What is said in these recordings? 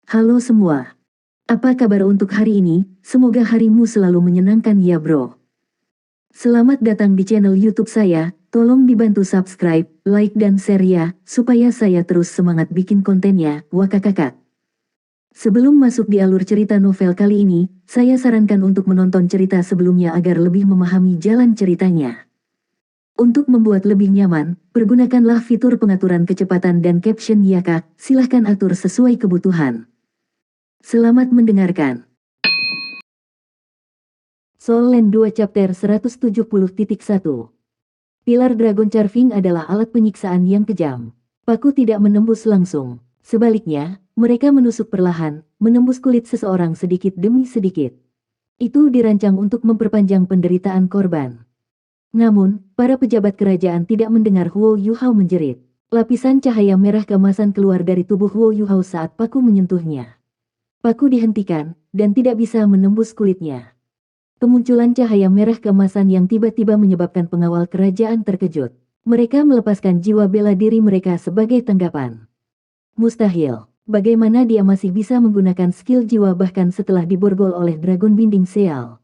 Halo semua. Apa kabar untuk hari ini? Semoga harimu selalu menyenangkan ya bro. Selamat datang di channel YouTube saya. Tolong dibantu subscribe, like dan share ya, supaya saya terus semangat bikin kontennya. Wakakakak. Sebelum masuk di alur cerita novel kali ini, saya sarankan untuk menonton cerita sebelumnya agar lebih memahami jalan ceritanya. Untuk membuat lebih nyaman, pergunakanlah fitur pengaturan kecepatan dan caption ya kak, silahkan atur sesuai kebutuhan. Selamat mendengarkan. Soul Land 2 Chapter 170.1. Pilar Dragon Carving adalah alat penyiksaan yang kejam. Paku tidak menembus langsung. Sebaliknya, mereka menusuk perlahan, menembus kulit seseorang sedikit demi sedikit. Itu dirancang untuk memperpanjang penderitaan korban. Namun, para pejabat kerajaan tidak mendengar Huo Yuhao menjerit. Lapisan cahaya merah keemasan keluar dari tubuh Huo Yuhao saat paku menyentuhnya. Paku dihentikan, dan tidak bisa menembus kulitnya. Kemunculan cahaya merah keemasan yang tiba-tiba menyebabkan pengawal kerajaan terkejut. Mereka melepaskan jiwa bela diri mereka sebagai tanggapan. Mustahil. Bagaimana dia masih bisa menggunakan skill jiwa bahkan setelah diborgol oleh Dragon Binding Seal?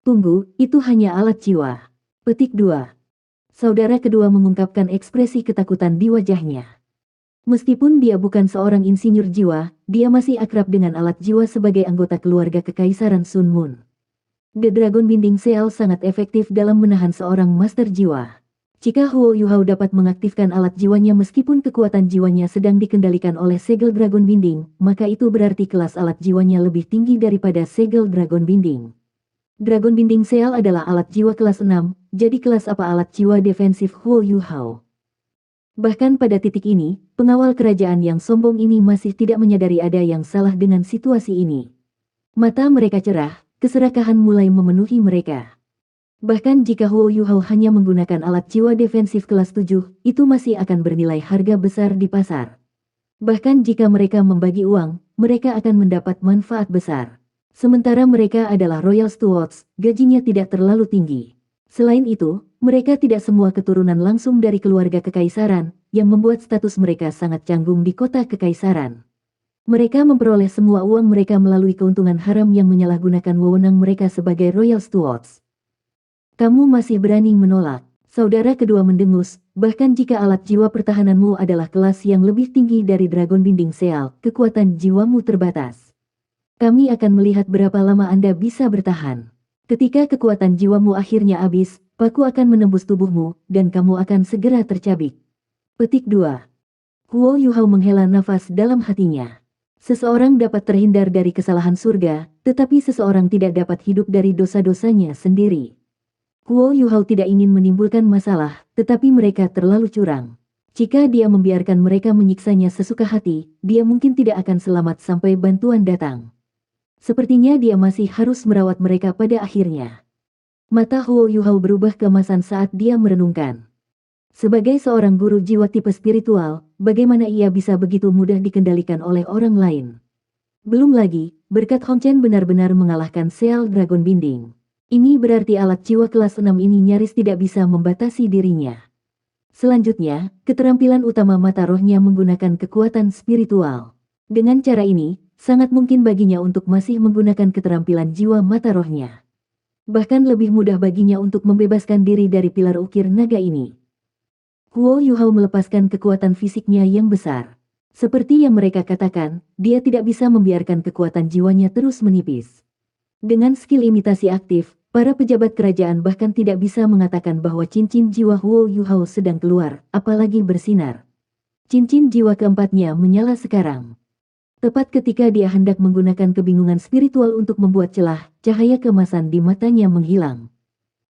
Tunggu, itu hanya alat jiwa. Petik 2. Saudara kedua mengungkapkan ekspresi ketakutan di wajahnya. Meskipun dia bukan seorang insinyur jiwa, dia masih akrab dengan alat jiwa sebagai anggota keluarga kekaisaran Sun Moon. The Dragon Binding Seal sangat efektif dalam menahan seorang master jiwa. Jika Huo Yuhao dapat mengaktifkan alat jiwanya meskipun kekuatan jiwanya sedang dikendalikan oleh segel Dragon Binding, maka itu berarti kelas alat jiwanya lebih tinggi daripada segel Dragon Binding. Dragon Binding Seal adalah alat jiwa kelas 6, jadi kelas apa alat jiwa defensif Huo Yuhao? Bahkan pada titik ini, pengawal kerajaan yang sombong ini masih tidak menyadari ada yang salah dengan situasi ini. Mata mereka cerah, keserakahan mulai memenuhi mereka. Bahkan jika Huo Yuhao hanya menggunakan alat jiwa defensif kelas 7, itu masih akan bernilai harga besar di pasar. Bahkan jika mereka membagi uang, mereka akan mendapat manfaat besar. Sementara mereka adalah Royal Stewards, gajinya tidak terlalu tinggi. Selain itu, mereka tidak semua keturunan langsung dari keluarga kekaisaran, yang membuat status mereka sangat canggung di kota kekaisaran. Mereka memperoleh semua uang mereka melalui keuntungan haram yang menyalahgunakan wewenang mereka sebagai Royal Stewards. Kamu masih berani menolak? Saudara kedua mendengus, bahkan jika alat jiwa pertahananmu adalah kelas yang lebih tinggi dari Dragon Binding Seal, kekuatan jiwamu terbatas. Kami akan melihat berapa lama Anda bisa bertahan. Ketika kekuatan jiwamu akhirnya habis, paku akan menembus tubuhmu, dan kamu akan segera tercabik. Petik 2. Huo Yuhao menghela nafas dalam hatinya. Seseorang dapat terhindar dari kesalahan surga, tetapi seseorang tidak dapat hidup dari dosa-dosanya sendiri. Huo Yuhao tidak ingin menimbulkan masalah, tetapi mereka terlalu curang. Jika dia membiarkan mereka menyiksanya sesuka hati, dia mungkin tidak akan selamat sampai bantuan datang. Sepertinya dia masih harus merawat mereka pada akhirnya. Mata Huo Yuhao berubah keemasan saat dia merenungkan. Sebagai seorang guru jiwa tipe spiritual, bagaimana ia bisa begitu mudah dikendalikan oleh orang lain? Belum lagi, berkat Hong Chen benar-benar mengalahkan Seal Dragon Binding. Ini berarti alat jiwa kelas 6 ini nyaris tidak bisa membatasi dirinya. Selanjutnya, keterampilan utama mata rohnya menggunakan kekuatan spiritual. Dengan cara ini, sangat mungkin baginya untuk masih menggunakan keterampilan jiwa mata rohnya. Bahkan lebih mudah baginya untuk membebaskan diri dari pilar ukir naga ini. Huo Yuhao melepaskan kekuatan fisiknya yang besar. Seperti yang mereka katakan, dia tidak bisa membiarkan kekuatan jiwanya terus menipis. Dengan skill imitasi aktif, para pejabat kerajaan bahkan tidak bisa mengatakan bahwa cincin jiwa Huo Yuhao sedang keluar, apalagi bersinar. Cincin jiwa keempatnya menyala sekarang. Tepat ketika dia hendak menggunakan kebingungan spiritual untuk membuat celah, cahaya keemasan di matanya menghilang.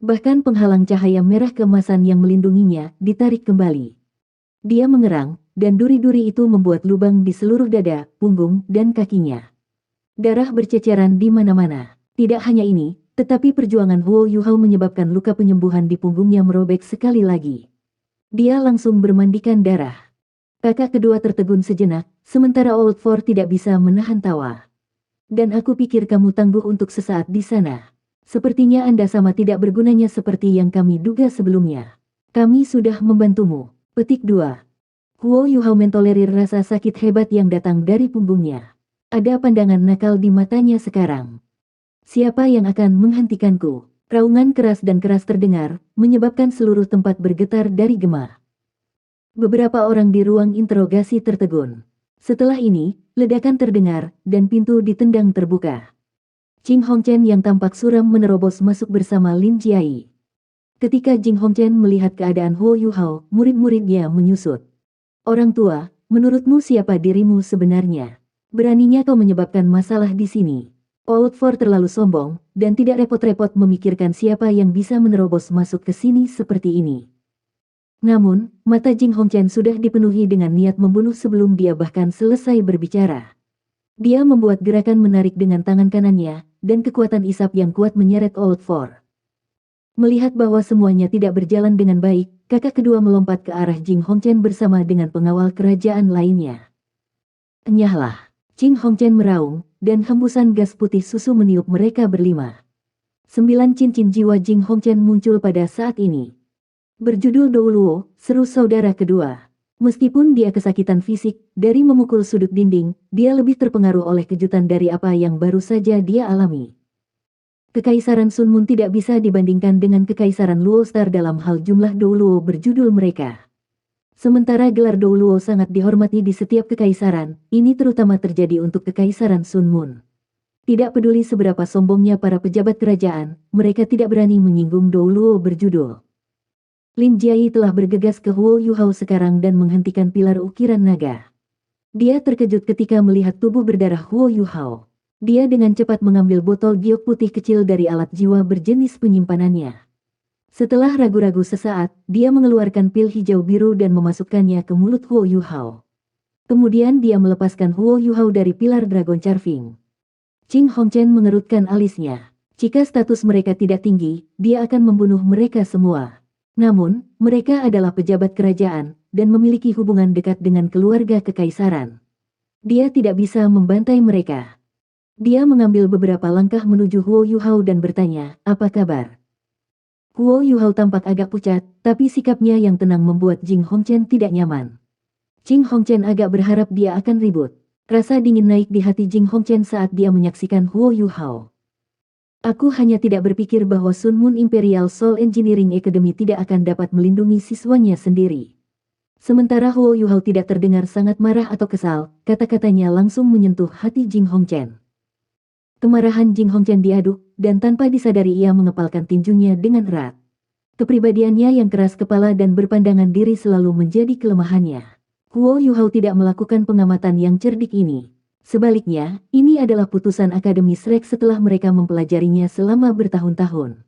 Bahkan penghalang cahaya merah keemasan yang melindunginya ditarik kembali. Dia mengerang, dan duri-duri itu membuat lubang di seluruh dada, punggung, dan kakinya. Darah berceceran di mana-mana. Tidak hanya ini, tetapi perjuangan Huo Yuhao menyebabkan luka penyembuhan di punggungnya merobek sekali lagi. Dia langsung bermandikan darah. Kakak kedua tertegun sejenak, sementara Old Four tidak bisa menahan tawa. Dan aku pikir kamu tangguh untuk sesaat di sana. Sepertinya Anda sama tidak bergunanya seperti yang kami duga sebelumnya. Kami sudah membantumu. Petik 2. Huo Yuhao mentolerir rasa sakit hebat yang datang dari punggungnya. Ada pandangan nakal di matanya sekarang. Siapa yang akan menghentikanku? Raungan keras dan keras terdengar, menyebabkan seluruh tempat bergetar dari gema. Beberapa orang di ruang interogasi tertegun. Setelah ini, ledakan terdengar, dan pintu ditendang terbuka. Jing Hongchen yang tampak suram menerobos masuk bersama Lin Jiai. Ketika Jing Hongchen melihat keadaan Huo Yuhao, murid-muridnya menyusut. Orang tua, menurutmu siapa dirimu sebenarnya? Beraninya kau menyebabkan masalah di sini. Old Ford terlalu sombong, dan tidak repot-repot memikirkan siapa yang bisa menerobos masuk ke sini seperti ini. Namun, mata Jing Hongchen sudah dipenuhi dengan niat membunuh sebelum dia bahkan selesai berbicara. Dia membuat gerakan menarik dengan tangan kanannya, dan kekuatan isap yang kuat menyeret Old Ford. Melihat bahwa semuanya tidak berjalan dengan baik, kakak kedua melompat ke arah Jing Hongchen bersama dengan pengawal kerajaan lainnya. Enyahlah! Jing Hongchen meraung, dan hembusan gas putih susu meniup mereka berlima. 9 cincin jiwa Jing Hongchen muncul pada saat ini. Berjudul Douluo, seru saudara kedua. Meskipun dia kesakitan fisik, dari memukul sudut dinding, dia lebih terpengaruh oleh kejutan dari apa yang baru saja dia alami. Kekaisaran Sun Moon tidak bisa dibandingkan dengan Kekaisaran Luo Star dalam hal jumlah Douluo berjudul mereka. Sementara gelar Douluo sangat dihormati di setiap kekaisaran, ini terutama terjadi untuk Kekaisaran Sun Moon. Tidak peduli seberapa sombongnya para pejabat kerajaan, mereka tidak berani menyinggung Douluo berjudul. Lin Jiai telah bergegas ke Huo Yuhao sekarang dan menghentikan pilar ukiran naga. Dia terkejut ketika melihat tubuh berdarah Huo Yuhao. Dia dengan cepat mengambil botol giok putih kecil dari alat jiwa berjenis penyimpanannya. Setelah ragu-ragu sesaat, dia mengeluarkan pil hijau biru dan memasukkannya ke mulut Huo Yuhao. Kemudian dia melepaskan Huo Yuhao dari pilar Dragon Carving. Jing Hongchen mengerutkan alisnya. Jika status mereka tidak tinggi, dia akan membunuh mereka semua. Namun, mereka adalah pejabat kerajaan, dan memiliki hubungan dekat dengan keluarga kekaisaran. Dia tidak bisa membantai mereka. Dia mengambil beberapa langkah menuju Huo Yuhao dan bertanya, "Apa kabar?" Huo Yuhao tampak agak pucat, tapi sikapnya yang tenang membuat Jing Hongchen tidak nyaman. Jing Hongchen agak berharap dia akan ribut. Rasa dingin naik di hati Jing Hongchen saat dia menyaksikan Huo Yuhao. Aku hanya tidak berpikir bahwa Sun Moon Imperial Soul Engineering Academy tidak akan dapat melindungi siswanya sendiri. Sementara Huo Yuhao tidak terdengar sangat marah atau kesal, kata-katanya langsung menyentuh hati Jing Hongchen. Kemarahan Jing Hongchen diaduk, dan tanpa disadari ia mengepalkan tinjunya dengan erat. Kepribadiannya yang keras kepala dan berpandangan diri selalu menjadi kelemahannya. Huo Yuhao tidak melakukan pengamatan yang cerdik ini. Sebaliknya, ini adalah putusan Akademi Shrek setelah mereka mempelajarinya selama bertahun-tahun.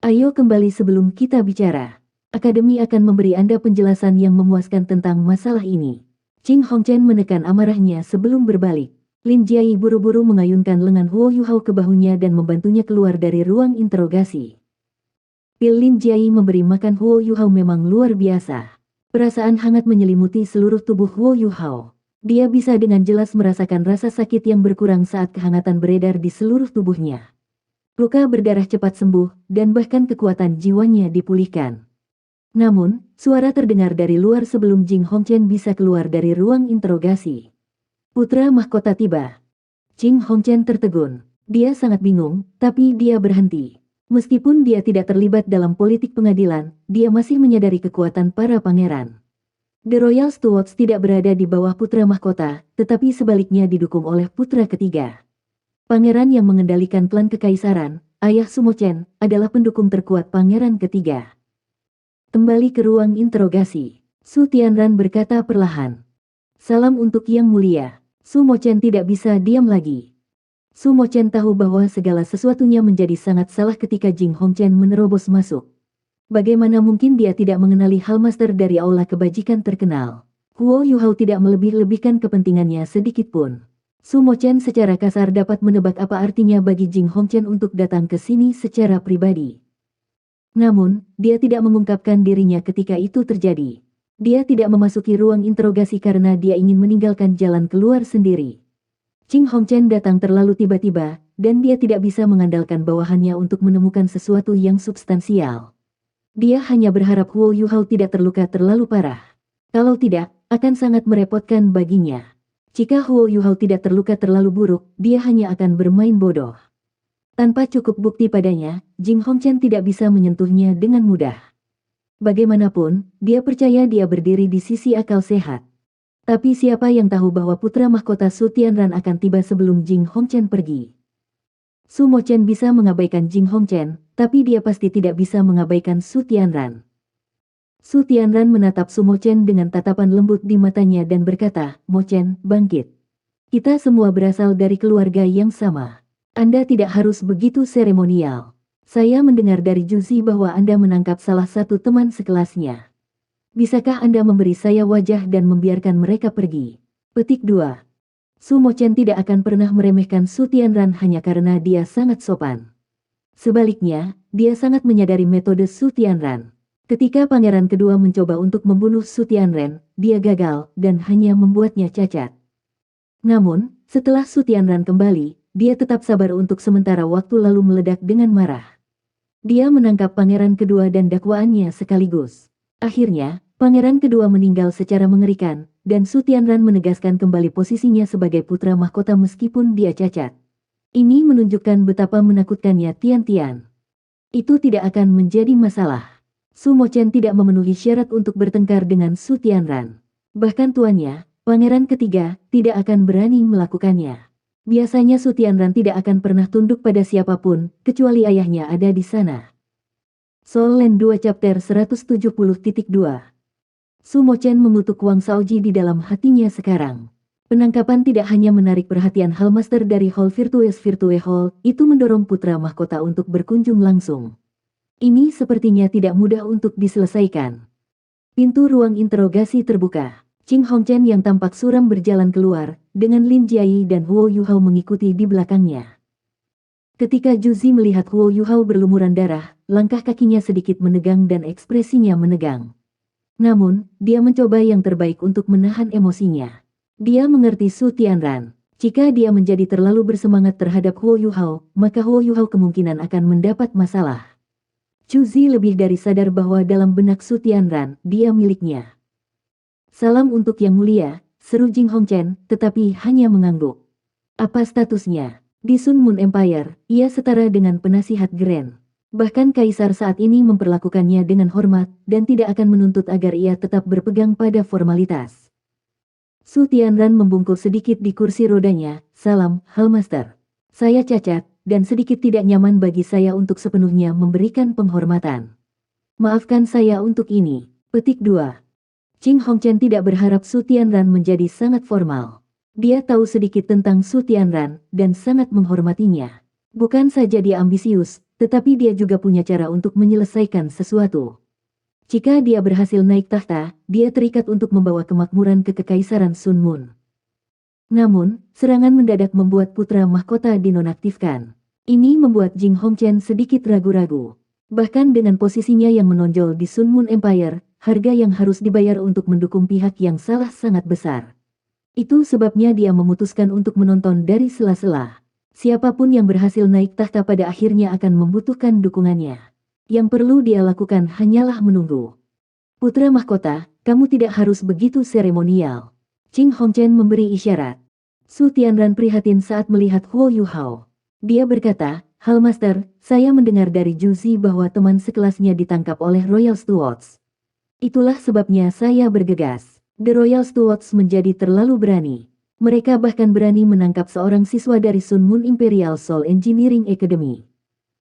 Ayo kembali sebelum kita bicara. Akademi akan memberi Anda penjelasan yang memuaskan tentang masalah ini. Jing Hongchen menekan amarahnya sebelum berbalik. Lin Jiai buru-buru mengayunkan lengan Huo Yuhao ke bahunya dan membantunya keluar dari ruang interogasi. Pil Lin Jiai memberi makan Huo Yuhao memang luar biasa. Perasaan hangat menyelimuti seluruh tubuh Huo Yuhao. Dia bisa dengan jelas merasakan rasa sakit yang berkurang saat kehangatan beredar di seluruh tubuhnya. Luka berdarah cepat sembuh, dan bahkan kekuatan jiwanya dipulihkan. Namun, suara terdengar dari luar sebelum Jing Hongchen bisa keluar dari ruang interogasi. Putra mahkota tiba. Jing Hongchen tertegun. Dia sangat bingung, tapi dia berhenti. Meskipun dia tidak terlibat dalam politik pengadilan, dia masih menyadari kekuatan para pangeran. The Royal Stewards tidak berada di bawah putra mahkota, tetapi sebaliknya didukung oleh putra ketiga. Pangeran yang mengendalikan klan kekaisaran, ayah Sumo Chen, adalah pendukung terkuat pangeran ketiga. Kembali ke ruang interogasi. Su Tianran berkata perlahan. Salam untuk Yang Mulia. Sumo Chen tidak bisa diam lagi. Sumo Chen tahu bahwa segala sesuatunya menjadi sangat salah ketika Jing Hongchen menerobos masuk. Bagaimana mungkin dia tidak mengenali Hallmaster dari aula kebajikan terkenal? Huo Yuhao tidak melebih-lebihkan kepentingannya sedikitpun. Sumo Chen secara kasar dapat menebak apa artinya bagi Jing Hongchen untuk datang ke sini secara pribadi. Namun, dia tidak mengungkapkan dirinya ketika itu terjadi. Dia tidak memasuki ruang interogasi karena dia ingin meninggalkan jalan keluar sendiri. Jing Hongchen datang terlalu tiba-tiba, dan dia tidak bisa mengandalkan bawahannya untuk menemukan sesuatu yang substansial. Dia hanya berharap Huo Yuhao tidak terluka terlalu parah. Kalau tidak, akan sangat merepotkan baginya. Jika Huo Yuhao tidak terluka terlalu buruk, dia hanya akan bermain bodoh. Tanpa cukup bukti padanya, Jing Hongchen tidak bisa menyentuhnya dengan mudah. Bagaimanapun, dia percaya dia berdiri di sisi akal sehat. Tapi siapa yang tahu bahwa putra mahkota Su Tianran akan tiba sebelum Jing Hongchen pergi? Su Mochen bisa mengabaikan Jing Hongchen, tapi dia pasti tidak bisa mengabaikan Su Tianran. Su Tianran menatap Su Mochen dengan tatapan lembut di matanya dan berkata, "Mochen, bangkit. Kita semua berasal dari keluarga yang sama. Anda tidak harus begitu seremonial. Saya mendengar dari Juzi bahwa Anda menangkap salah satu teman sekelasnya. Bisakah Anda memberi saya wajah dan membiarkan mereka pergi?" Petik 2. Su Mochen tidak akan pernah meremehkan Su Tianran hanya karena dia sangat sopan. Sebaliknya, dia sangat menyadari metode Su Tianran. Ketika pangeran kedua mencoba untuk membunuh Su Tianran, dia gagal dan hanya membuatnya cacat. Namun, setelah Su Tianran kembali, dia tetap sabar untuk sementara waktu lalu meledak dengan marah. Dia menangkap pangeran kedua dan dakwaannya sekaligus. Akhirnya, pangeran kedua meninggal secara mengerikan, dan Su Tianran menegaskan kembali posisinya sebagai putra mahkota meskipun dia cacat. Ini menunjukkan betapa menakutkannya Tian Tian. Itu tidak akan menjadi masalah. Su Mochen tidak memenuhi syarat untuk bertengkar dengan Su Tianran. Bahkan tuannya, pangeran ketiga, tidak akan berani melakukannya. Biasanya Su Tianran tidak akan pernah tunduk pada siapapun, kecuali ayahnya ada di sana. Soul Land 2 Chapter 170.2. Su Mochen mengutuk Wang Shaoji di dalam hatinya sekarang. Penangkapan tidak hanya menarik perhatian Hallmaster dari Hall Virtues Hall, itu mendorong putra mahkota untuk berkunjung langsung. Ini sepertinya tidak mudah untuk diselesaikan. Pintu ruang interogasi terbuka. Jing Hongchen yang tampak suram berjalan keluar, dengan Lin Jiayi dan Huo Yuhao mengikuti di belakangnya. Ketika Juzi melihat Huo Yuhao berlumuran darah, langkah kakinya sedikit menegang dan ekspresinya menegang. Namun, dia mencoba yang terbaik untuk menahan emosinya. Dia mengerti Su Tianran. Jika dia menjadi terlalu bersemangat terhadap Huo Yuhao, maka Huo Yuhao kemungkinan akan mendapat masalah. Juzi lebih dari sadar bahwa dalam benak Su Tianran, dia miliknya. "Salam untuk Yang Mulia," seru Jing Hongchen, tetapi hanya mengangguk. Apa statusnya? Di Sun Moon Empire, ia setara dengan penasihat Grand. Bahkan Kaisar saat ini memperlakukannya dengan hormat, dan tidak akan menuntut agar ia tetap berpegang pada formalitas. Su Tianran membungkuk sedikit di kursi rodanya. "Salam, Hallmaster. Saya cacat, dan sedikit tidak nyaman bagi saya untuk sepenuhnya memberikan penghormatan. Maafkan saya untuk ini." Petik 2. Jing Hongchen tidak berharap Su Tianran menjadi sangat formal. Dia tahu sedikit tentang Su Tianran, dan sangat menghormatinya. Bukan saja dia ambisius, tetapi dia juga punya cara untuk menyelesaikan sesuatu. Jika dia berhasil naik tahta, dia terikat untuk membawa kemakmuran ke Kekaisaran Sun Moon. Namun, serangan mendadak membuat putra mahkota dinonaktifkan. Ini membuat Jing Hongchen sedikit ragu-ragu. Bahkan dengan posisinya yang menonjol di Sun Moon Empire, harga yang harus dibayar untuk mendukung pihak yang salah sangat besar. Itu sebabnya dia memutuskan untuk menonton dari sela-sela. Siapapun yang berhasil naik tahta pada akhirnya akan membutuhkan dukungannya. Yang perlu dia lakukan hanyalah menunggu. "Putra mahkota, kamu tidak harus begitu seremonial." Jing Hongchen memberi isyarat. Su Tianran prihatin saat melihat Huo Yuhao. Dia berkata, "Hallmaster, saya mendengar dari Juzi bahwa teman sekelasnya ditangkap oleh Royal Stewards. Itulah sebabnya saya bergegas. The Royal Stewards menjadi terlalu berani. Mereka bahkan berani menangkap seorang siswa dari Sun Moon Imperial Soul Engineering Academy.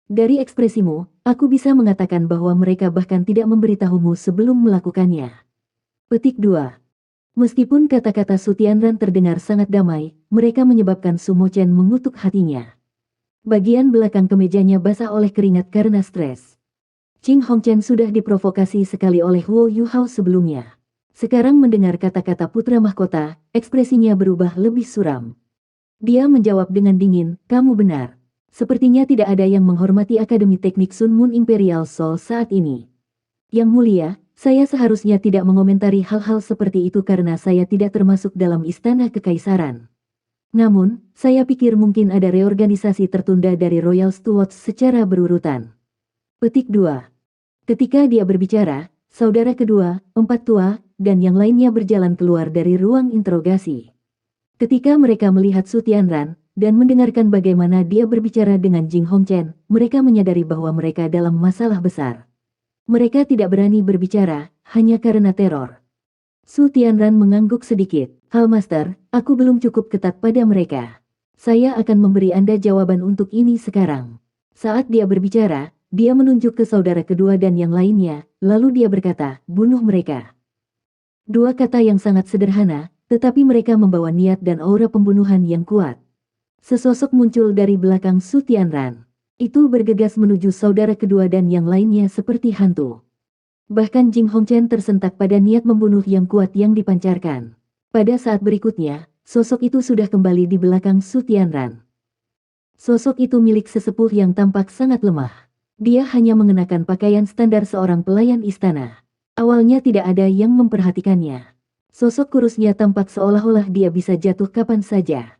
Dari ekspresimu, aku bisa mengatakan bahwa mereka bahkan tidak memberitahumu sebelum melakukannya." Petik 2. Meskipun kata-kata Su Tianran terdengar sangat damai, mereka menyebabkan Su Mochen mengutuk hatinya. Bagian belakang kemejanya basah oleh keringat karena stres. Jing Hongchen sudah diprovokasi sekali oleh Huo Yuhao sebelumnya. Sekarang mendengar kata-kata putra mahkota, ekspresinya berubah lebih suram. Dia menjawab dengan dingin, "Kamu benar. Sepertinya tidak ada yang menghormati Akademi Teknik Sun Moon Imperial Soul saat ini. Yang Mulia, saya seharusnya tidak mengomentari hal-hal seperti itu karena saya tidak termasuk dalam istana kekaisaran. Namun, saya pikir mungkin ada reorganisasi tertunda dari Royal Stewards secara berurutan." Petik 2. Ketika dia berbicara, saudara kedua, empat tua, dan yang lainnya berjalan keluar dari ruang interogasi. Ketika mereka melihat Su Tianran, dan mendengarkan bagaimana dia berbicara dengan Jing Hongchen, mereka menyadari bahwa mereka dalam masalah besar. Mereka tidak berani berbicara, hanya karena teror. Su Tianran mengangguk sedikit. Hallmaster, aku belum cukup ketat pada mereka. Saya akan memberi Anda jawaban untuk ini sekarang. Saat dia berbicara, dia menunjuk ke saudara kedua dan yang lainnya, lalu dia berkata, bunuh mereka. Dua kata yang sangat sederhana, tetapi mereka membawa niat dan aura pembunuhan yang kuat. Sesosok muncul dari belakang Su Tianran. Itu bergegas menuju saudara kedua dan yang lainnya seperti hantu. Bahkan Jing Hongchen tersentak pada niat membunuh yang kuat yang dipancarkan. Pada saat berikutnya, sosok itu sudah kembali di belakang Su Tianran. Sosok itu milik sesepuh yang tampak sangat lemah. Dia hanya mengenakan pakaian standar seorang pelayan istana. Awalnya tidak ada yang memperhatikannya. Sosok kurusnya tampak seolah-olah dia bisa jatuh kapan saja.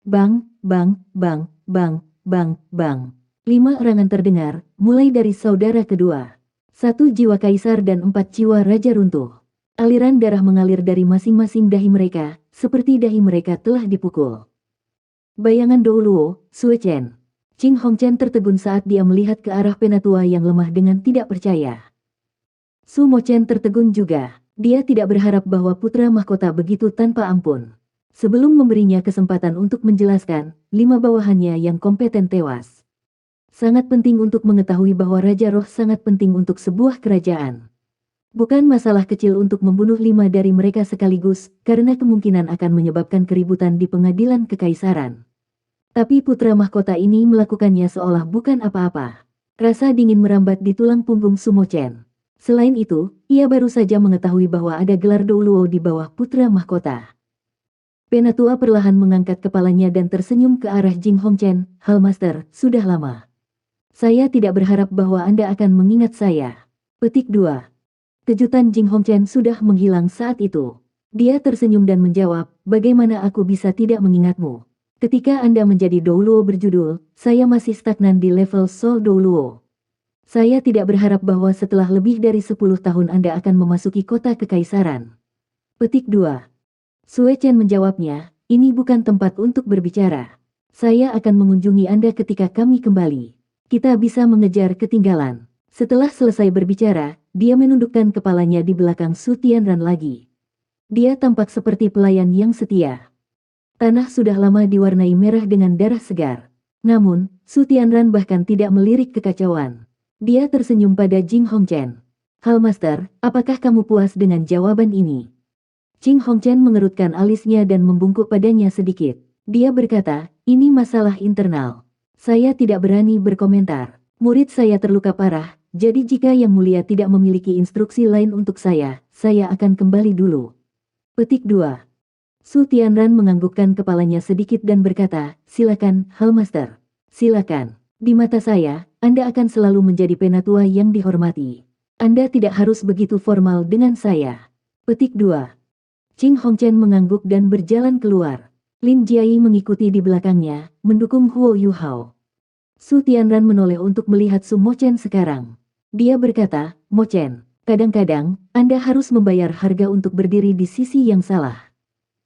Bang, bang, bang, bang, bang, bang. 5 erangan terdengar, mulai dari saudara kedua. 1 jiwa kaisar dan 4 jiwa raja runtuh. Aliran darah mengalir dari masing-masing dahi mereka, seperti dahi mereka telah dipukul. Bayangan Dou Luo, Sue Chen. Jing Hongchen tertegun saat dia melihat ke arah penatua yang lemah dengan tidak percaya. Su Mo Chen tertegun juga. Dia tidak berharap bahwa putra mahkota begitu tanpa ampun. Sebelum memberinya kesempatan untuk menjelaskan, 5 bawahannya yang kompeten tewas. Sangat penting untuk mengetahui bahwa Raja Roh sangat penting untuk sebuah kerajaan. Bukan masalah kecil untuk membunuh 5 dari mereka sekaligus, karena kemungkinan akan menyebabkan keributan di pengadilan kekaisaran. Tapi putra mahkota ini melakukannya seolah bukan apa-apa. Rasa dingin merambat di tulang punggung Su Mo Chen. Selain itu, ia baru saja mengetahui bahwa ada gelar Dou Luo di bawah putra mahkota. Penatua perlahan mengangkat kepalanya dan tersenyum ke arah Jing Hongchen. Hallmaster, sudah lama. Saya tidak berharap bahwa Anda akan mengingat saya. Petik 2. Kejutan Jing Hongchen sudah menghilang saat itu. Dia tersenyum dan menjawab, bagaimana aku bisa tidak mengingatmu? Ketika Anda menjadi Dou Luo berjudul, saya masih stagnan di level Soul Dou Luo. Saya tidak berharap bahwa setelah lebih dari 10 tahun Anda akan memasuki kota kekaisaran. Petik 2. Sue Chen menjawabnya, ini bukan tempat untuk berbicara. Saya akan mengunjungi Anda ketika kami kembali. Kita bisa mengejar ketinggalan. Setelah selesai berbicara, dia menundukkan kepalanya di belakang Su Tianran lagi. Dia tampak seperti pelayan yang setia. Tanah sudah lama diwarnai merah dengan darah segar. Namun, Su Tianran bahkan tidak melirik kekacauan. Dia tersenyum pada Jing Hongchen. Hallmaster, apakah kamu puas dengan jawaban ini? Jing Hongchen mengerutkan alisnya dan membungkuk padanya sedikit. Dia berkata, ini masalah internal. Saya tidak berani berkomentar. Murid saya terluka parah, jadi jika Yang Mulia tidak memiliki instruksi lain untuk saya akan kembali dulu. Petik 2. Su Tianran menganggukkan kepalanya sedikit dan berkata, silakan, Hallmaster. Silakan. Di mata saya, Anda akan selalu menjadi penatua yang dihormati. Anda tidak harus begitu formal dengan saya. Petik 2. Jing Hongchen mengangguk dan berjalan keluar. Lin Jiai mengikuti di belakangnya, mendukung Huo Yuhao. Su Tianran menoleh untuk melihat Su Mo Chen sekarang. Dia berkata, Mo Chen, kadang-kadang, Anda harus membayar harga untuk berdiri di sisi yang salah.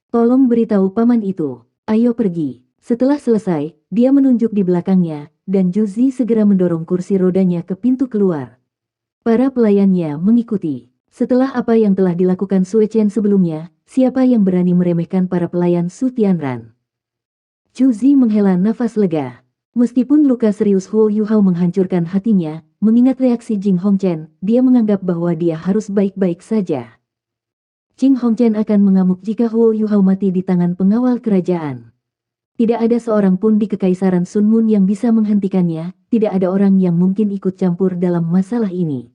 Tolong beritahu paman itu. Ayo pergi. Setelah selesai, dia menunjuk di belakangnya, dan Zhu Zi segera mendorong kursi rodanya ke pintu keluar. Para pelayannya mengikuti. Setelah apa yang telah dilakukan Sue Chen sebelumnya, siapa yang berani meremehkan para pelayan Su Tianran? Zhu Zi menghela nafas lega. Meskipun luka serius Huo Yuhao menghancurkan hatinya, mengingat reaksi Jing Hongchen, dia menganggap bahwa dia harus baik-baik saja. Jing Hongchen akan mengamuk jika Huo Yuhao mati di tangan pengawal kerajaan. Tidak ada seorang pun di kekaisaran Sun Mun yang bisa menghentikannya, tidak ada orang yang mungkin ikut campur dalam masalah ini.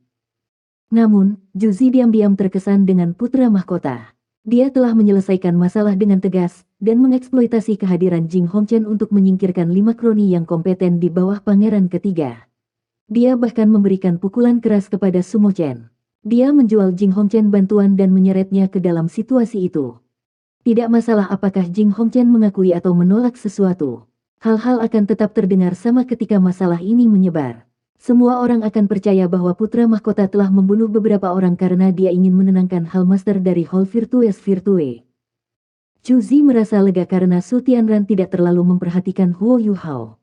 Namun, Zhu Zi diam-diam terkesan dengan putra mahkota. Dia telah menyelesaikan masalah dengan tegas, dan mengeksploitasi kehadiran Jing Hongchen untuk menyingkirkan 5 kroni yang kompeten di bawah pangeran ketiga. Dia bahkan memberikan pukulan keras kepada Su Mo Chen. Dia menjual Jing Hongchen bantuan dan menyeretnya ke dalam situasi itu. Tidak masalah apakah Jing Hongchen mengakui atau menolak sesuatu. Hal-hal akan tetap terdengar sama ketika masalah ini menyebar. Semua orang akan percaya bahwa putra mahkota telah membunuh beberapa orang karena dia ingin menenangkan Hallmaster dari Hall Virtues Virtue. Chu Zi merasa lega karena Su Tianran tidak terlalu memperhatikan Huo Yuhao.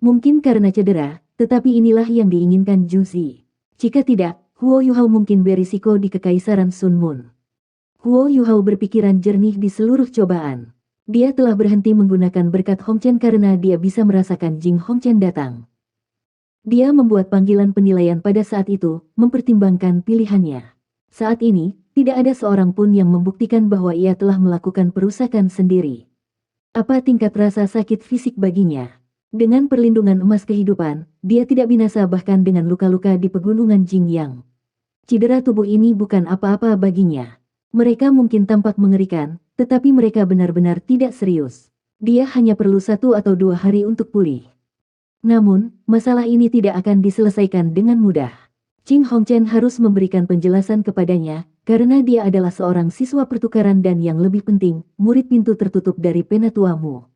Mungkin karena cedera, tetapi inilah yang diinginkan Chu Zi. Jika tidak, Huo Yuhao mungkin berisiko di Kekaisaran Sun Moon. Huo Yuhao berpikiran jernih di seluruh cobaan. Dia telah berhenti menggunakan berkat Hongchen karena dia bisa merasakan Jing Hongchen datang. Dia membuat panggilan penilaian pada saat itu, mempertimbangkan pilihannya. Saat ini, tidak ada seorang pun yang membuktikan bahwa ia telah melakukan perusakan sendiri. Apa tingkat rasa sakit fisik baginya? Dengan perlindungan emas kehidupan, dia tidak binasa bahkan dengan luka-luka di pegunungan Jingyang. Cedera tubuh ini bukan apa-apa baginya. Mereka mungkin tampak mengerikan, tetapi mereka benar-benar tidak serius. Dia hanya perlu 1 atau 2 hari untuk pulih. Namun, masalah ini tidak akan diselesaikan dengan mudah. Jing Hongchen harus memberikan penjelasan kepadanya, karena dia adalah seorang siswa pertukaran dan yang lebih penting, murid pintu tertutup dari Penatua Mu.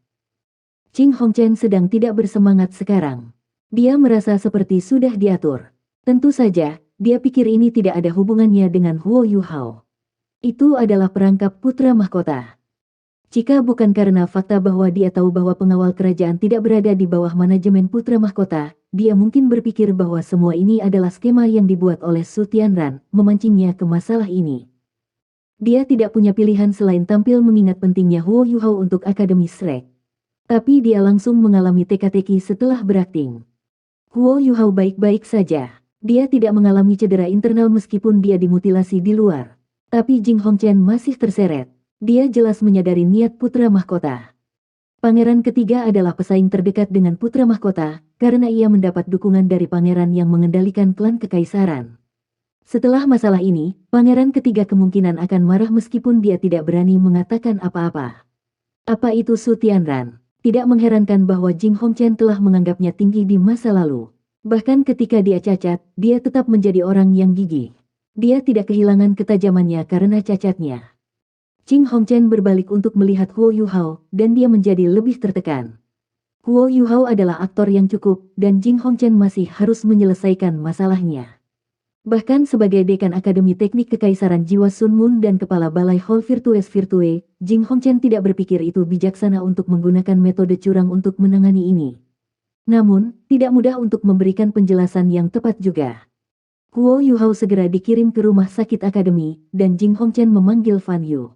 Jing Hongchen sedang tidak bersemangat sekarang. Dia merasa seperti sudah diatur. Tentu saja, dia pikir ini tidak ada hubungannya dengan Huo Yuhao. Itu adalah perangkap putra mahkota. Jika bukan karena fakta bahwa dia tahu bahwa pengawal kerajaan tidak berada di bawah manajemen putra mahkota, dia mungkin berpikir bahwa semua ini adalah skema yang dibuat oleh Su Tianran, memancingnya ke masalah ini. Dia tidak punya pilihan selain tampil mengingat pentingnya Huo Yuhao untuk Akademi Shrek. Tapi dia langsung mengalami teka-teki setelah berakting. Huo Yuhao baik-baik saja. Dia tidak mengalami cedera internal meskipun dia dimutilasi di luar. Tapi Jing Hongchen masih terseret. Dia jelas menyadari niat putra mahkota. Pangeran ketiga adalah pesaing terdekat dengan putra mahkota, karena ia mendapat dukungan dari pangeran yang mengendalikan klan kekaisaran. Setelah masalah ini, pangeran ketiga kemungkinan akan marah meskipun dia tidak berani mengatakan apa-apa. Apa itu Su Tianran? Tidak mengherankan bahwa Jing Hongchen telah menganggapnya tinggi di masa lalu. Bahkan ketika dia cacat, dia tetap menjadi orang yang gigih. Dia tidak kehilangan ketajamannya karena cacatnya. Jing Hongchen berbalik untuk melihat Huo Yuhao, dan dia menjadi lebih tertekan. Huo Yuhao adalah aktor yang cukup, dan Jing Hongchen masih harus menyelesaikan masalahnya. Bahkan sebagai dekan Akademi Teknik Kekaisaran Jiwa Sun Moon dan kepala Balai Hall Virtues Virtue, Jing Hongchen tidak berpikir itu bijaksana untuk menggunakan metode curang untuk menangani ini. Namun, tidak mudah untuk memberikan penjelasan yang tepat juga. Huo Yuhao segera dikirim ke rumah sakit akademi, dan Jing Hongchen memanggil Fan Yu.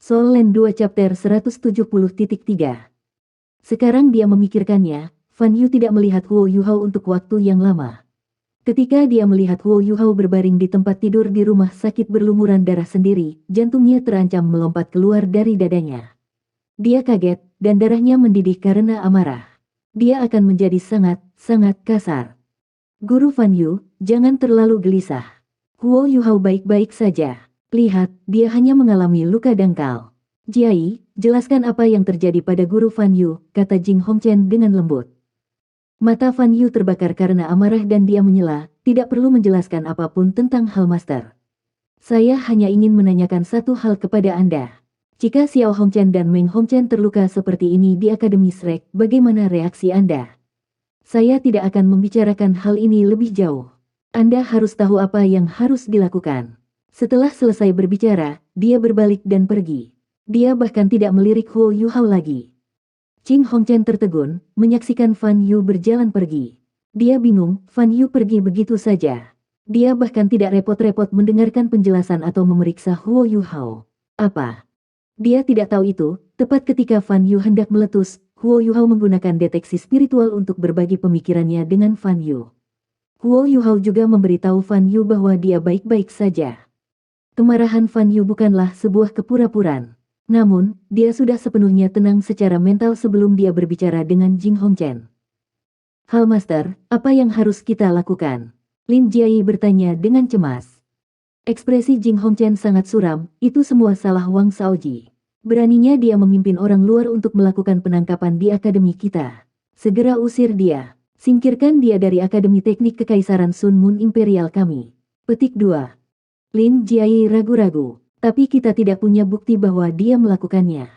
Soul Land 2 Chapter 170.3. Sekarang dia memikirkannya, Fan Yu tidak melihat Huo Yuhao untuk waktu yang lama. Ketika dia melihat Huo Yuhao berbaring di tempat tidur di rumah sakit berlumuran darah sendiri, jantungnya terancam melompat keluar dari dadanya. Dia kaget, dan darahnya mendidih karena amarah. Dia akan menjadi sangat kasar. Guru Fan Yu, jangan terlalu gelisah. Huo Yuhao baik-baik saja. Lihat, dia hanya mengalami luka dangkal. Jiai, jelaskan apa yang terjadi pada Guru Fan Yu, kata Jing Hongchen dengan lembut. Mata Fan Yu terbakar karena amarah dan dia menyela, tidak perlu menjelaskan apapun tentang hal master. Saya hanya ingin menanyakan satu hal kepada Anda. Jika Xiao Hongchen dan Meng Hongchen terluka seperti ini di Akademi Shrek, bagaimana reaksi Anda? Saya tidak akan membicarakan hal ini lebih jauh. Anda harus tahu apa yang harus dilakukan. Setelah selesai berbicara, dia berbalik dan pergi. Dia bahkan tidak melirik Huo Yuhao lagi. Jing Hongchen tertegun, menyaksikan Fan Yu berjalan pergi. Dia bingung, Fan Yu pergi begitu saja. Dia bahkan tidak repot-repot mendengarkan penjelasan atau memeriksa Huo Yuhao. Apa? Dia tidak tahu itu, tepat ketika Fan Yu hendak meletus, Huo Yuhao menggunakan deteksi spiritual untuk berbagi pemikirannya dengan Fan Yu. Huo Yuhao juga memberitahu Fan Yu bahwa dia baik-baik saja. Kemarahan Fan Yu bukanlah sebuah kepura-puraan. Namun, dia sudah sepenuhnya tenang secara mental sebelum dia berbicara dengan Jing Hongchen. Hal Master, apa yang harus kita lakukan? Lin Jiai bertanya dengan cemas. Ekspresi Jing Hongchen sangat suram, itu semua salah Wang Shaoji. Beraninya dia memimpin orang luar untuk melakukan penangkapan di akademi kita. Segera usir dia. Singkirkan dia dari Akademi Teknik Kekaisaran Sun Moon Imperial kami. Petik 2. Lin Jiai ragu-ragu. Tapi kita tidak punya bukti bahwa dia melakukannya.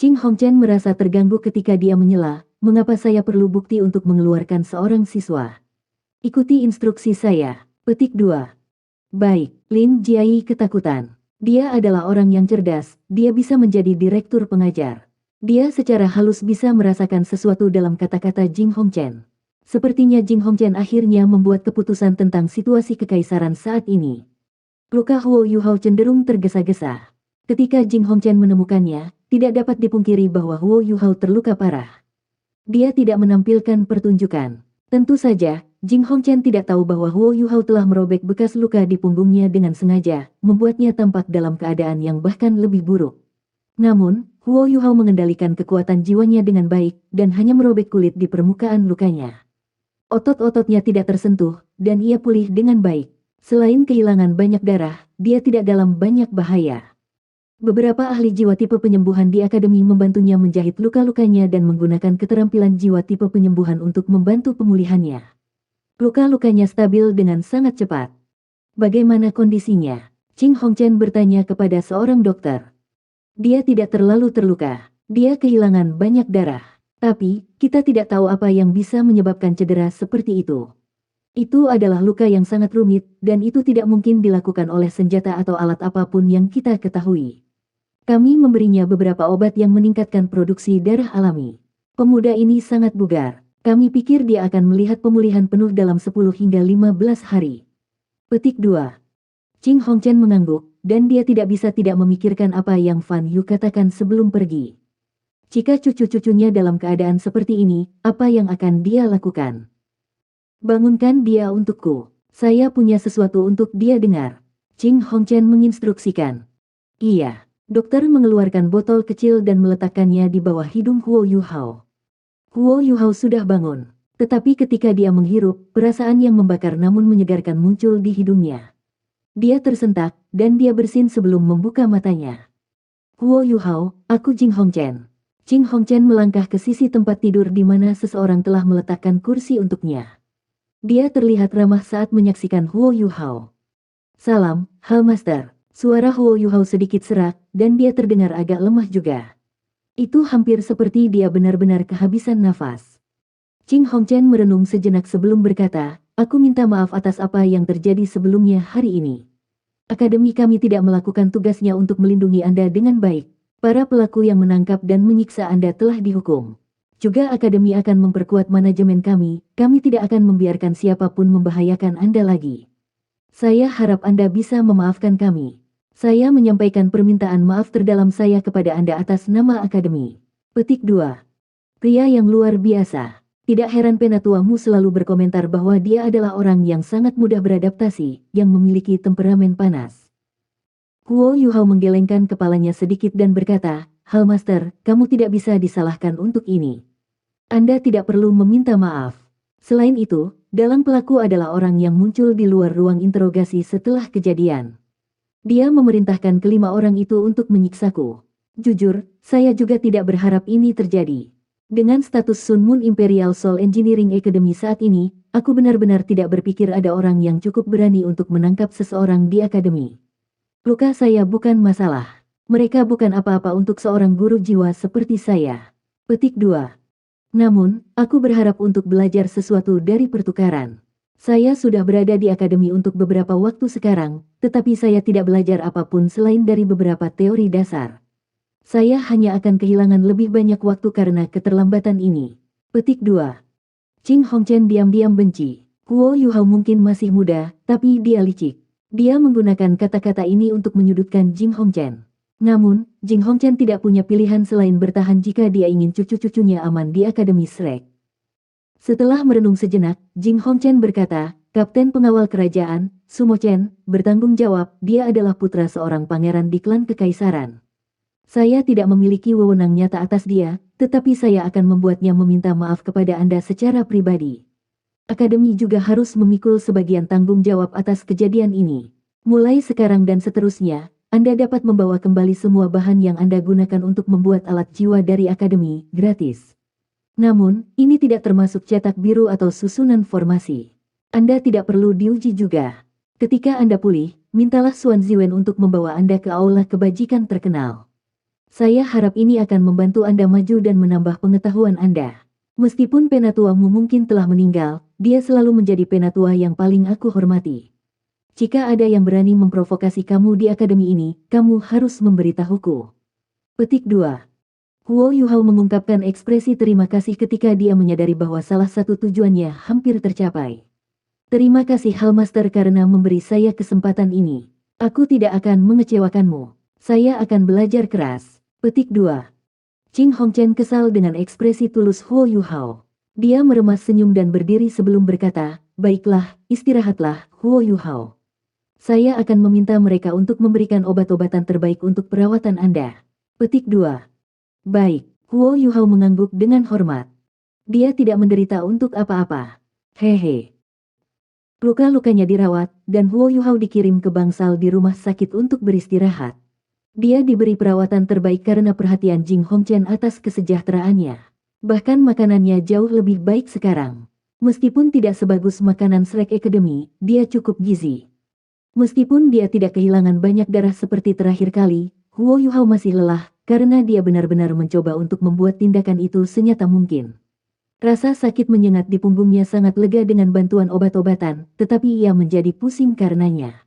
Jing Hongchen merasa terganggu ketika dia menyela, mengapa saya perlu bukti untuk mengeluarkan seorang siswa? Ikuti instruksi saya. Petik 2. Baik, Lin Jiai ketakutan. Dia adalah orang yang cerdas, dia bisa menjadi direktur pengajar. Dia secara halus bisa merasakan sesuatu dalam kata-kata Jing Hongchen. Sepertinya Jing Hongchen akhirnya membuat keputusan tentang situasi kekaisaran saat ini. Luka Huo Yuhao cenderung tergesa-gesa. Ketika Jing Hongchen menemukannya, tidak dapat dipungkiri bahwa Huo Yuhao terluka parah. Dia tidak menampilkan pertunjukan. Tentu saja, Jing Hongchen tidak tahu bahwa Huo Yuhao telah merobek bekas luka di punggungnya dengan sengaja, membuatnya tampak dalam keadaan yang bahkan lebih buruk. Namun, Huo Yuhao mengendalikan kekuatan jiwanya dengan baik, dan hanya merobek kulit di permukaan lukanya. Otot-ototnya tidak tersentuh, dan ia pulih dengan baik. Selain kehilangan banyak darah, dia tidak dalam banyak bahaya. Beberapa ahli jiwa tipe penyembuhan di akademi membantunya menjahit luka-lukanya dan menggunakan keterampilan jiwa tipe penyembuhan untuk membantu pemulihannya. Luka-lukanya stabil dengan sangat cepat. Bagaimana kondisinya? Jing Hongchen bertanya kepada seorang dokter. Dia tidak terlalu terluka. Dia kehilangan banyak darah. Tapi, kita tidak tahu apa yang bisa menyebabkan cedera seperti itu. Itu adalah luka yang sangat rumit, dan itu tidak mungkin dilakukan oleh senjata atau alat apapun yang kita ketahui. Kami memberinya beberapa obat yang meningkatkan produksi darah alami. Pemuda ini sangat bugar. Kami pikir dia akan melihat pemulihan penuh dalam 10 hingga 15 hari. Petik 2. Jing Hongchen mengangguk, dan dia tidak bisa tidak memikirkan apa yang Fan Yu katakan sebelum pergi. Jika cucu-cucunya dalam keadaan seperti ini, apa yang akan dia lakukan? Bangunkan dia untukku. Saya punya sesuatu untuk dia dengar. Jing Hongchen menginstruksikan. Iya. Dokter mengeluarkan botol kecil dan meletakkannya di bawah hidung Huo Yuhao. Huo Yuhao sudah bangun. Tetapi ketika dia menghirup, perasaan yang membakar namun menyegarkan muncul di hidungnya. Dia tersentak, dan dia bersin sebelum membuka matanya. Huo Yuhao, aku Jing Hongchen. Jing Hongchen melangkah ke sisi tempat tidur di mana seseorang telah meletakkan kursi untuknya. Dia terlihat ramah saat menyaksikan Huo Yuhao. Salam, Hallmaster. Suara Huo Yuhao sedikit serak, dan dia terdengar agak lemah juga. Itu hampir seperti dia benar-benar kehabisan nafas. Jing Hongchen merenung sejenak sebelum berkata, aku minta maaf atas apa yang terjadi sebelumnya hari ini. Akademi kami tidak melakukan tugasnya untuk melindungi Anda dengan baik. Para pelaku yang menangkap dan menyiksa Anda telah dihukum. Juga akademi akan memperkuat manajemen kami tidak akan membiarkan siapapun membahayakan Anda lagi. Saya harap Anda bisa memaafkan kami. Saya menyampaikan permintaan maaf terdalam saya kepada Anda atas nama akademi. Petik 2. Pria yang luar biasa. Tidak heran penatuamu selalu berkomentar bahwa dia adalah orang yang sangat mudah beradaptasi, yang memiliki temperamen panas. Huo Yuhao menggelengkan kepalanya sedikit dan berkata, Hallmaster, kamu tidak bisa disalahkan untuk ini. Anda tidak perlu meminta maaf. Selain itu, dalang pelaku adalah orang yang muncul di luar ruang interogasi setelah kejadian. Dia memerintahkan kelima orang itu untuk menyiksaku. Jujur, saya juga tidak berharap ini terjadi. Dengan status Sun Moon Imperial Soul Engineering Academy saat ini, aku benar-benar tidak berpikir ada orang yang cukup berani untuk menangkap seseorang di akademi. Luka saya bukan masalah. Mereka bukan apa-apa untuk seorang guru jiwa seperti saya. Petik 2. Namun, aku berharap untuk belajar sesuatu dari pertukaran. Saya sudah berada di akademi untuk beberapa waktu sekarang, tetapi saya tidak belajar apapun selain dari beberapa teori dasar. Saya hanya akan kehilangan lebih banyak waktu karena keterlambatan ini. Petik 2. Jing Hongchen diam-diam benci. Huo Yuhao mungkin masih muda, tapi dia licik. Dia menggunakan kata-kata ini untuk menyudutkan Jing Hongchen. Namun, Jing Hongchen tidak punya pilihan selain bertahan jika dia ingin cucu-cucunya aman di Akademi Shrek. Setelah merenung sejenak, Jing Hongchen berkata, Kapten pengawal kerajaan, Sumo Chen, bertanggung jawab, dia adalah putra seorang pangeran di klan kekaisaran. Saya tidak memiliki wewenang nyata atas dia, tetapi saya akan membuatnya meminta maaf kepada Anda secara pribadi. Akademi juga harus memikul sebagian tanggung jawab atas kejadian ini. Mulai sekarang dan seterusnya, Anda dapat membawa kembali semua bahan yang Anda gunakan untuk membuat alat jiwa dari akademi, gratis. Namun, ini tidak termasuk cetak biru atau susunan formasi. Anda tidak perlu diuji juga. Ketika Anda pulih, mintalah Xuan Ziwen untuk membawa Anda ke aula kebajikan terkenal. Saya harap ini akan membantu Anda maju dan menambah pengetahuan Anda. Meskipun penatuamu mungkin telah meninggal, dia selalu menjadi penatua yang paling aku hormati. Jika ada yang berani memprovokasi kamu di akademi ini, kamu harus memberitahuku. Petik 2. Huo Yuhao mengungkapkan ekspresi terima kasih ketika dia menyadari bahwa salah satu tujuannya hampir tercapai. Terima kasih Hallmaster karena memberi saya kesempatan ini. Aku tidak akan mengecewakanmu. Saya akan belajar keras. Petik 2. Qing Hongchen kesal dengan ekspresi tulus Huo Yuhao. Dia meremas senyum dan berdiri sebelum berkata, baiklah, istirahatlah, Huo Yuhao. Saya akan meminta mereka untuk memberikan obat-obatan terbaik untuk perawatan Anda. Petik 2. Baik, Huo Yuhao mengangguk dengan hormat. Dia tidak menderita untuk apa-apa. Hehe. Luka-lukanya dirawat, dan Huo Yuhao dikirim ke bangsal di rumah sakit untuk beristirahat. Dia diberi perawatan terbaik karena perhatian Jing Hongchen atas kesejahteraannya. Bahkan makanannya jauh lebih baik sekarang. Meskipun tidak sebagus makanan Slack Academy, dia cukup gizi. Meskipun dia tidak kehilangan banyak darah seperti terakhir kali, Huo Yuhao masih lelah, karena dia benar-benar mencoba untuk membuat tindakan itu senyata mungkin. Rasa sakit menyengat di punggungnya sangat lega dengan bantuan obat-obatan, tetapi ia menjadi pusing karenanya.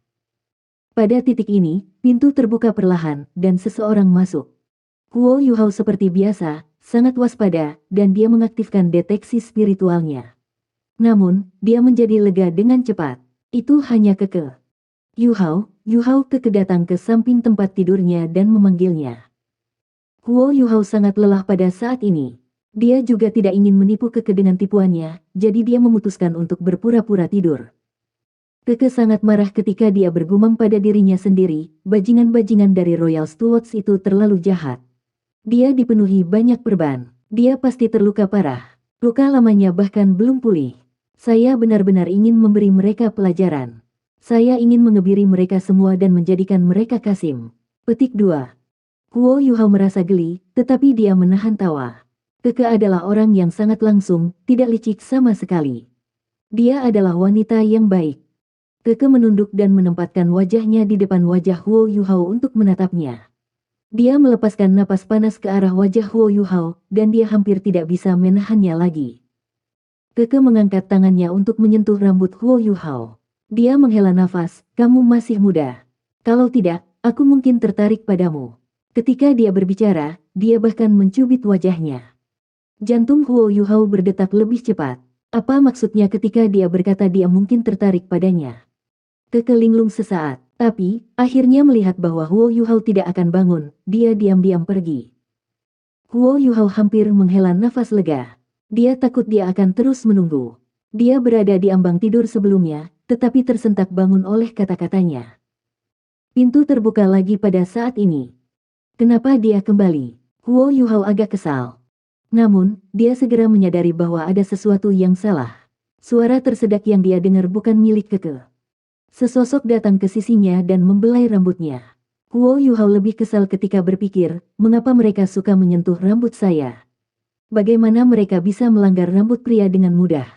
Pada titik ini, pintu terbuka perlahan, dan seseorang masuk. Huo Yuhao seperti biasa, sangat waspada, dan dia mengaktifkan deteksi spiritualnya. Namun, dia menjadi lega dengan cepat. Itu hanya Keke. Yuhao Keke datang ke samping tempat tidurnya dan memanggilnya. Huo Yuhao sangat lelah pada saat ini. Dia juga tidak ingin menipu Keke dengan tipuannya, jadi dia memutuskan untuk berpura-pura tidur. Keke sangat marah ketika dia bergumam pada dirinya sendiri, bajingan-bajingan dari Royal Stewards itu terlalu jahat. Dia dipenuhi banyak perban. Dia pasti terluka parah. Luka lamanya bahkan belum pulih. Saya benar-benar ingin memberi mereka pelajaran. Saya ingin mengebiri mereka semua dan menjadikan mereka kasim. Petik 2. Huo Yuhao merasa geli, tetapi dia menahan tawa. Keke adalah orang yang sangat langsung, tidak licik sama sekali. Dia adalah wanita yang baik. Keke menunduk dan menempatkan wajahnya di depan wajah Huo Yuhao untuk menatapnya. Dia melepaskan napas panas ke arah wajah Huo Yuhao, dan dia hampir tidak bisa menahannya lagi. Keke mengangkat tangannya untuk menyentuh rambut Huo Yuhao. Dia menghela nafas, kamu masih muda. Kalau tidak, aku mungkin tertarik padamu. Ketika dia berbicara, dia bahkan mencubit wajahnya. Jantung Huo Yuhao berdetak lebih cepat. Apa maksudnya ketika dia berkata dia mungkin tertarik padanya? Keke linglung sesaat, tapi, akhirnya melihat bahwa Huo Yuhao tidak akan bangun, dia diam-diam pergi. Huo Yuhao hampir menghela nafas lega. Dia takut dia akan terus menunggu. Dia berada di ambang tidur sebelumnya, tetapi tersentak bangun oleh kata-katanya. Pintu terbuka lagi pada saat ini. Kenapa dia kembali? Huo Yuhao agak kesal. Namun, dia segera menyadari bahwa ada sesuatu yang salah. Suara tersedak yang dia dengar bukan milik Keke. Sesosok datang ke sisinya dan membelai rambutnya. Huo Yuhao lebih kesal ketika berpikir, mengapa mereka suka menyentuh rambut saya? Bagaimana mereka bisa melanggar rambut pria dengan mudah?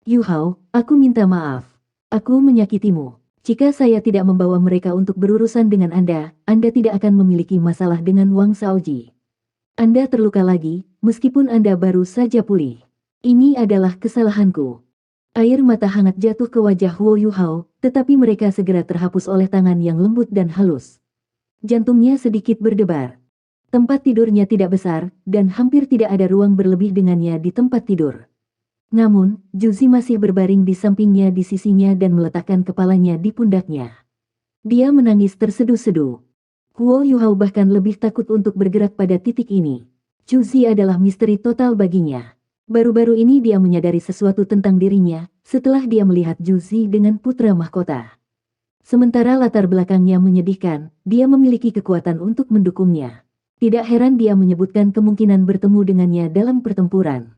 Yuhao, aku minta maaf. Aku menyakitimu. Jika saya tidak membawa mereka untuk berurusan dengan Anda tidak akan memiliki masalah dengan Wang Shaoji. Anda terluka lagi, meskipun Anda baru saja pulih. Ini adalah kesalahanku. Air mata hangat jatuh ke wajah Huo Yuhao, tetapi mereka segera terhapus oleh tangan yang lembut dan halus. Jantungnya sedikit berdebar. Tempat tidurnya tidak besar, dan hampir tidak ada ruang berlebih dengannya di tempat tidur. Namun, Juzi masih berbaring di sampingnya di sisinya dan meletakkan kepalanya di pundaknya. Dia menangis terseduh-seduh. Huo Yuhao bahkan lebih takut untuk bergerak pada titik ini. Juzi adalah misteri total baginya. Baru-baru ini dia menyadari sesuatu tentang dirinya, setelah dia melihat Juzi dengan putra mahkota. Sementara latar belakangnya menyedihkan, dia memiliki kekuatan untuk mendukungnya. Tidak heran dia menyebutkan kemungkinan bertemu dengannya dalam pertempuran.